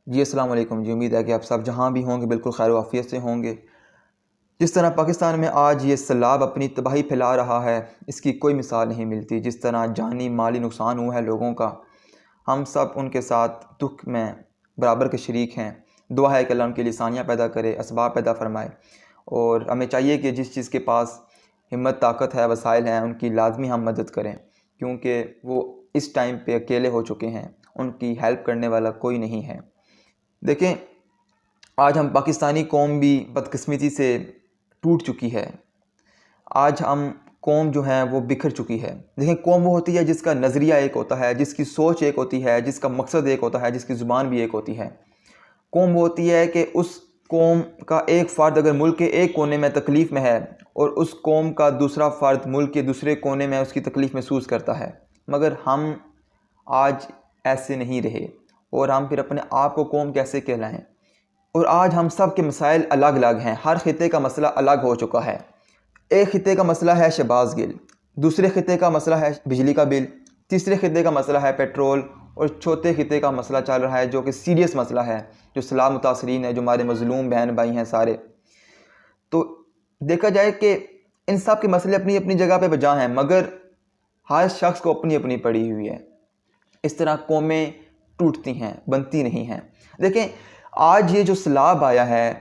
जी अस्सलाम वालेकुम। जी उम्मीद है कि आप सब जहाँ भी होंगे बिल्कुल खैर आफियत से होंगे। जिस तरह पाकिस्तान में आज ये सैलाब अपनी तबाही फैला रहा है, इसकी कोई मिसाल नहीं मिलती। जिस तरह जानी माली नुकसान हुआ है लोगों का, हम सब उनके साथ दुख में बराबर के शरीक हैं। दुआ है कि अल्लाह उनके लिए आसानियाँ पैदा करे, असबाब पैदा फरमाए। और हमें चाहिए कि जिस चीज़ के पास हिम्मत ताकत है, वसाइल हैं, उनकी लाजमी हम मदद करें, क्योंकि वो इस टाइम पे अकेले हो चुके हैं। उनकी हेल्प करने वाला कोई नहीं है। देखें, आज हम पाकिस्तानी कौम भी बदकिस्मती से टूट चुकी है। आज हम कौम जो है वो बिखर चुकी है। देखें, कौम वो होती है जिसका नज़रिया एक होता है, जिसकी सोच एक होती है, जिसका मकसद एक होता है, जिसकी ज़ुबान भी एक होती है। कौम वो होती है कि उस कौम का एक फ़र्द अगर मुल्क के एक कोने में तकलीफ़ में है और उस कौम का दूसरा फ़र्द मुल्क के दूसरे कोने में उसकी तकलीफ़ महसूस करता है। मगर हम आज ऐसे नहीं रहे, और हम फिर अपने आप को कौम कैसे कहलाएं। और आज हम सब के मसाइल अलग अलग हैं। हर खिते का मसला अलग हो चुका है। एक खिते का मसला है शहबाज गिल, दूसरे खिते का मसला है बिजली का बिल, तीसरे खिते का मसला है पेट्रोल, और चौथे खिते का मसला चल रहा है जो कि सीरियस मसला है, जो सलाम मुतासरीन है, जो हमारे मज़लूम बहन भाई हैं सारे। तो देखा जाए कि इन सब के मसले अपनी अपनी जगह पे बजा हैं, मगर हर शख्स को अपनी अपनी पड़ी हुई है। इस तरह कौमें टूटती हैं, बनती नहीं हैं। देखें, आज ये जो सैलाब आया है,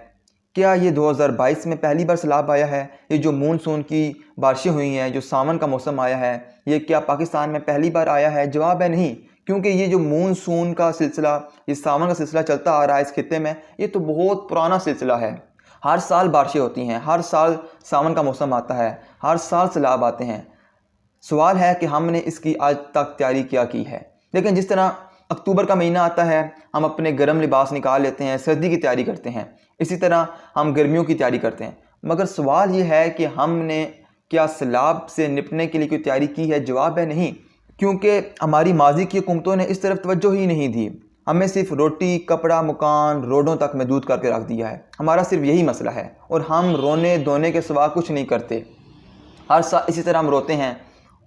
क्या ये 2022 में पहली बार सैलाब आया है? ये जो मानसून की बारिशें हुई हैं, जो सावन का मौसम आया है, ये क्या पाकिस्तान में पहली बार आया है? जवाब है नहीं। क्योंकि ये जो मानसून का सिलसिला, ये सावन का सिलसिला चलता आ रहा है इस खिते में, ये तो बहुत पुराना सिलसिला है। हर साल बारिशें होती हैं, हर साल सावन का मौसम आता है, हर साल सैलाब आते हैं। सवाल है कि हमने इसकी आज तक तैयारी क्या की है। लेकिन जिस तरह अक्टूबर का महीना आता है, हम अपने गर्म लिबास निकाल लेते हैं, सर्दी की तैयारी करते हैं, इसी तरह हम गर्मियों की तैयारी करते हैं। मगर सवाल ये है कि हमने क्या सैलाब से निपटने के लिए कोई तैयारी की है? जवाब है नहीं। क्योंकि हमारी माजी की हुकूमतों ने इस तरफ तवज्जो ही नहीं दी। हमें सिर्फ रोटी, कपड़ा, मकान, रोडों तक महदूद करके रख दिया है। हमारा सिर्फ यही मसला है, और हम रोने धोने के सिवा कुछ नहीं करते। हर साल इसी तरह हम रोते हैं,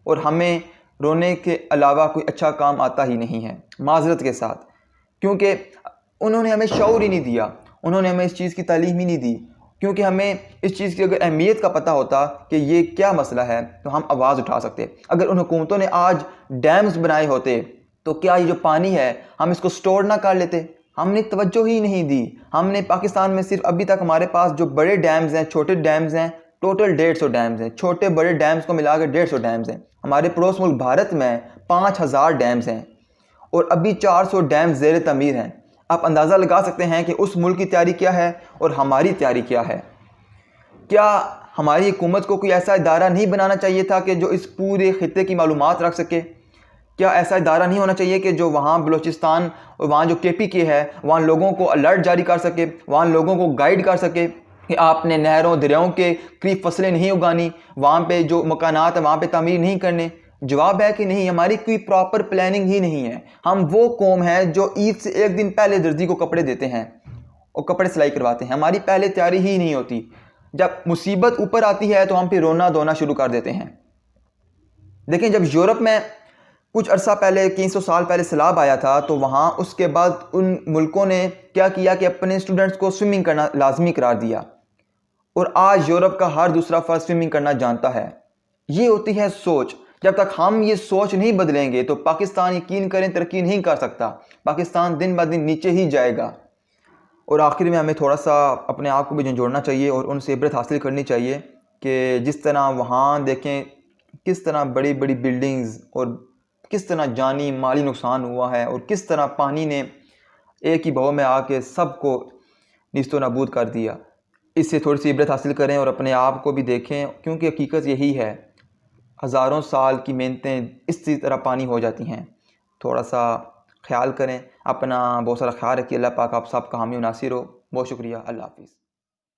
और हमें रोने के अलावा कोई अच्छा काम आता ही नहीं है, माजरत के साथ। क्योंकि उन्होंने हमें शऊर ही नहीं दिया, उन्होंने हमें इस चीज़ की तालीम ही नहीं दी। क्योंकि हमें इस चीज़ की अगर अहमियत का पता होता कि ये क्या मसला है, तो हम आवाज़ उठा सकते। अगर उन हुकूमतों ने आज डैम्स बनाए होते, तो क्या ये जो पानी है हम इसको स्टोर ना कर लेते? हमने तवज्जो ही नहीं दी। हमने पाकिस्तान में सिर्फ अभी तक हमारे पास जो बड़े डैम्स हैं, छोटे डैम्स हैं, टोटल 150 डैम्स हैं। छोटे बड़े डैम्स को मिलाकर 150 डैम्स हैं। हमारे पड़ोस मुल्क भारत में 5000 डैम्स हैं, और अभी 400 डैम्स ज़ेर तमीर हैं। आप अंदाज़ा लगा सकते हैं कि उस मुल्क की तैयारी क्या है और हमारी तैयारी क्या है। क्या हमारी हुकूमत को कोई ऐसा इदारा नहीं बनाना चाहिए था कि जो इस पूरे खिते की मालूमात रख सके? क्या ऐसा इदारा नहीं होना चाहिए कि जो वहाँ बलूचिस्तान और वहाँ जो KPK है, वहाँ लोगों को अलर्ट जारी कर सके, वहाँ लोगों को गाइड कर सके कि आपने नहरों दरियाओं के करीब फसलें नहीं उगानी, वहाँ पे जो मकानात है वहाँ पे तामीर नहीं करने? जवाब है कि नहीं, हमारी कोई प्रॉपर प्लानिंग ही नहीं है। हम वो कौम है जो ईद से एक दिन पहले दर्जी को कपड़े देते हैं और कपड़े सिलाई करवाते हैं। हमारी पहले तैयारी ही नहीं होती। जब मुसीबत ऊपर आती है तो हम फिर रोना धोना शुरू कर देते हैं। देखें, जब यूरोप में कुछ अरसा पहले, 300 साल पहले सैलाब आया था, तो वहाँ उसके बाद उन मुल्कों ने क्या किया कि अपने स्टूडेंट्स को स्विमिंग करना लाजमी करार दिया, और आज यूरोप का हर दूसरा फर्द स्विमिंग करना जानता है। ये होती है सोच। जब तक हम ये सोच नहीं बदलेंगे तो पाकिस्तान, यकीन करें, तरक्की नहीं कर सकता। पाकिस्तान दिन ब दिन नीचे ही जाएगा। और आखिर में हमें थोड़ा सा अपने आप को भी झंझोड़ना चाहिए और उनसे इबरत हासिल करनी चाहिए कि जिस तरह वहाँ देखें किस तरह बड़ी बड़ी बिल्डिंग्स और किस तरह जानी माली नुकसान हुआ है, और किस तरह पानी ने एक ही बहाव में आके सबको निस्तो नाबूद कर दिया। इससे थोड़ी सी इबरत हासिल करें और अपने आप को भी देखें, क्योंकि हकीकत यही है, हज़ारों साल की मेहनतें इसी तरह पानी हो जाती हैं। थोड़ा सा ख्याल करें अपना, बहुत सारा ख्याल रखिए। अल्लाह पाक आप सब का हामी नासिर हो। बहुत शुक्रिया। अल्लाह हाफिज़।